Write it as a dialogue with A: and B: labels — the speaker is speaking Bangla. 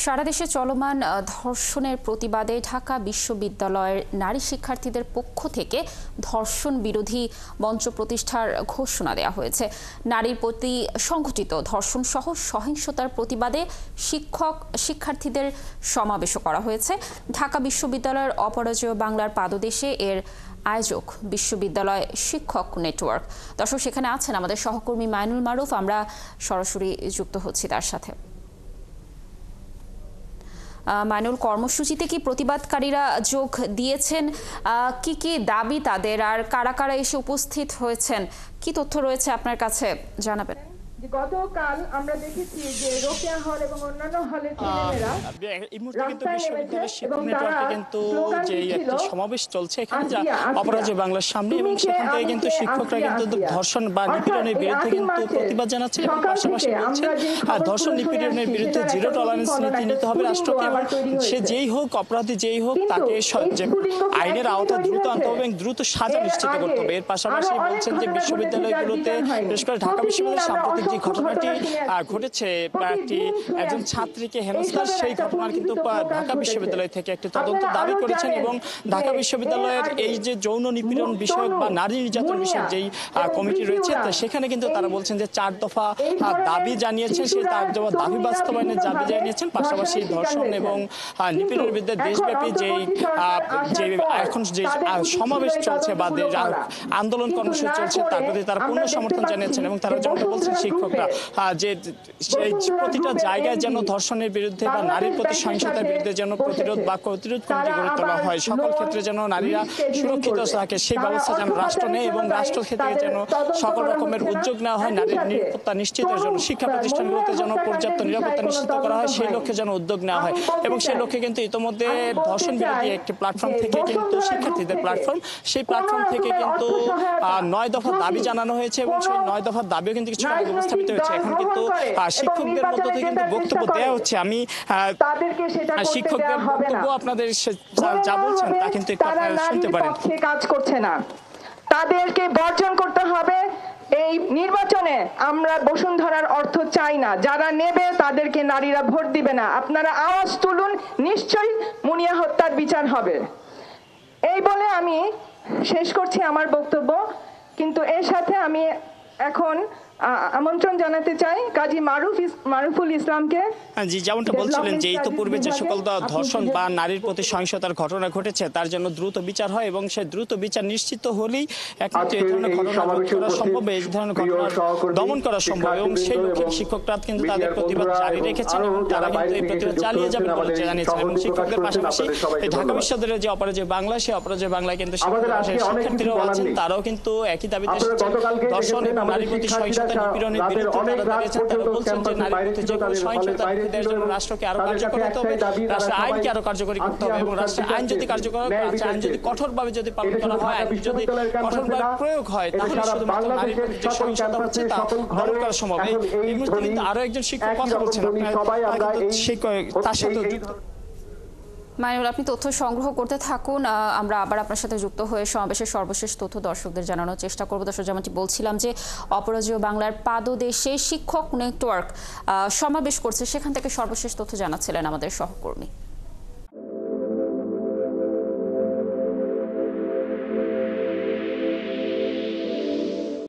A: সারা দেশে চলমান ধর্ষণের প্রতিবাদে ঢাকা বিশ্ববিদ্যালয়ের নারী শিক্ষার্থীদের পক্ষ থেকে ধর্ষণ বিরোধী মঞ্চ প্রতিষ্ঠার ঘোষণা দেওয়া হয়েছে। নারীর প্রতি সংঘটিত ধর্ষণ সহ সহিংসতার প্রতিবাদে শিক্ষার্থীদের সমাবেশও করা হয়েছে। ঢাকা বিশ্ববিদ্যালয়ের অপরাজেয় বাংলার পাদদেশে এর আয়োজক বিশ্ববিদ্যালয় শিক্ষক নেটওয়ার্ক। দর্শক, সেখানে আছেন আমাদের সহকর্মী মাইনুল মারুফ। আমরা সরাসরি যুক্ত হচ্ছি তার সাথে। মাইনুল, কর্মসূচিতে কি প্রতিবাদকারীরা যোগ দিয়েছেন? কি কি দাবি তাদের, আর কারা কারা এসে উপস্থিত হয়েছেন? কি তথ্য রয়েছে আপনার কাছে জানাবেন।
B: গতকাল আমরা দেখেছি যে রোকেয়া হল এবং অন্যান্য হলের ছেলেমেয়েরা
C: এই মুহূর্তে কিন্তু বিশ্ববিদ্যালয়ের শিক্ষক নেটওয়ার্কে কিন্তু যে একটি সমাবেশ চলছে এখানে, যা অপরাজেয় বাংলার সামনে, এবং সেখান থেকে কিন্তু শিক্ষকরা কিন্তু ধর্ষণ বা নিপীড়নের বিরুদ্ধে কিন্তু প্রতিবাদ জানাচ্ছে এবং পাশাপাশি বলছেন ধর্ষণ নিপীড়নের বিরুদ্ধে জিরো টলারেন্স নীতি নিতে হবে রাষ্ট্রকে, এবং সে যেই হোক, অপরাধী যেই হোক, তাকে আইনের আওতায় দ্রুত আনতে হবে এবং দ্রুত সাজা নিশ্চিত করতে হবে। এর পাশাপাশি বলছেন যে বিশ্ববিদ্যালয়গুলোতে, বিশেষ করে ঢাকা বিশ্ববিদ্যালয়ের সাম্প্রতিক যে ঘটনাটি ঘটেছে, একজন ছাত্রীকে হেনস্থার, সেই ঘটনার কিন্তু ঢাকা বিশ্ববিদ্যালয় থেকে একটি তদন্ত দাবি করেছেন, এবং ঢাকা বিশ্ববিদ্যালয়ের এই যে যৌন নিপীড়ন বিষয়ক বা নারী নির্যাতন বিষয়ক যেই কমিটি রয়েছে, সেখানে কিন্তু তারা বলছেন যে 4 দফা দাবি জানিয়েছেন, সেই দাবি বাস্তবায়নের দাবি জানিয়েছেন। পাশাপাশি ধর্ষণ এবং নিপীড়নের বিরুদ্ধে দেশব্যাপী যে এখন যে সমাবেশ চলছে বা আন্দোলন কর্মসূচি চলছে, তার প্রতি তারা পূর্ণ সমর্থন জানিয়েছেন, এবং তারা যেমনটা বলছেন শিক্ষকরা যে প্রতিটা জায়গায় যেন ধর্ষণের বিরুদ্ধে বা নারীর প্রতি সহিংসতার বিরুদ্ধে যেন প্রতিরোধ কমিটি গড়ে তোলা হয়, সকল ক্ষেত্রে যেন নারীরা সুরক্ষিত থাকে সেই ব্যবস্থা যেন রাষ্ট্র নেয়, এবং রাষ্ট্র ক্ষেত্রে যেন সকল রকমের উদ্যোগ নেওয়া হয় নারীর নিরাপত্তা নিশ্চিতের জন্য। শিক্ষা প্রতিষ্ঠানগুলোতে যেন পর্যাপ্ত নিরাপত্তা নিশ্চিত করা হয়, সেই লক্ষ্যে যেন উদ্যোগ নেওয়া হয়, এবং সেই লক্ষ্যে কিন্তু ইতিমধ্যে ধর্ষণ বিরোধী একটি প্ল্যাটফর্ম থেকে কিন্তু শিক্ষার্থীদের প্ল্যাটফর্ম, সেই প্ল্যাটফর্ম থেকে কিন্তু 9 দফা দাবি জানানো হয়েছে, এবং সেই 9 দফার দাবিও কিন্তু কিছু উপস্থাপিত হয়েছে। এখন কিন্তু শিক্ষকদের মধ্য থেকে কিন্তু বক্তব্য দেওয়া হচ্ছে। আমি শিক্ষকদের বক্তব্য আপনাদের যা বলছেন তা কিন্তু একটু আপনারা শুনতে পারেন।
B: কাজ করছে না, তাদেরকে বর্জন করতে হবে। এই নির্বাচনে আমরা বসুন্ধরার অর্থ চাই না, যারা নেবে তাদেরকে নারীরা ভোট দিবে না। আপনারা আওয়াজ তুলুন, নিশ্চয়ই মুনিয়া হত্যার বিচার হবে। এই বলে আমি শেষ করছি আমার বক্তব্য, কিন্তু এর সাথে আমি এখন আমন্ত্রণ জানাতে চাই কাজী মারুফুল ইসলামকে।
C: জি, যেমনটা বলছিলেন যে ইতিপূর্বে যে সকল ধর্ষণ বা নারীর প্রতি সহিংসতার ঘটনা ঘটেছে তার জন্য দ্রুত বিচার হয়, এবং সেই দ্রুত বিচার নিশ্চিত হলেই একমাত্র এই ধরনের ঘটনা রোধ করা সম্ভব, এই ধরনের ঘটনা দমন করা সম্ভব, এবং সেই লক্ষ্যে শিক্ষকরা কিন্তু তাদের প্রতিবাদ জারি রেখেছেন, এবং তারা কিন্তু এই প্রতিবাদ চালিয়ে যাবেন বলে জানিয়েছেন। এবং শিক্ষকদের পাশাপাশি এই ঢাকা বিশ্ববিদ্যালয়ের যে অপরাজেয় বাংলা, সেই অপরাজেয় বাংলায় কিন্তু শিক্ষার্থীরাও আছেন, তারাও কিন্তু একই দাবিতে এসেছেন। ধর্ষণ এবং নারীর প্রতি সহিংসতা নিপীড়নের বিরুদ্ধে তারা দাঁড়িয়েছেন। তারা বলছেন যে নারীর প্রতি যে কোনো সহিংসতার বিরুদ্ধে জন্য রাষ্ট্রকে আরো কার্যকর করতে হবে, রাষ্ট্রের আইনকে আরো কার্যকরী করতে হবে, এবং রাষ্ট্রের আইন যদি কার্যকর হয়, আইন যদি কঠোরভাবে যদি পালন করা হয়, আইন যদি কঠোরভাবে প্রয়োগ হয়, তাহলে শুধুমাত্র নারীর প্রতি যে সহিংসতা হচ্ছে তা দমন করা সম্ভব। এই মুহূর্তে কিন্তু আরো একজন শিক্ষক কথা বলছেন, তার সাথে
A: মাইনুল, আপনি তথ্য সংগ্রহ করতে থাকুন। আমরা আবার আপনার সাথে যুক্ত হয়ে সমাবেশের সর্বশেষ তথ্য দর্শকদের জানানোর চেষ্টা করব। দর্শক, যেমনটি বলছিলাম যে অপরাজেয় বাংলার পাদদেশে শিক্ষক নেটওয়ার্ক সমাবেশ করছে, সেখান থেকে সর্বশেষ তথ্য জানাচ্ছিলেন আমাদের সহকর্মী।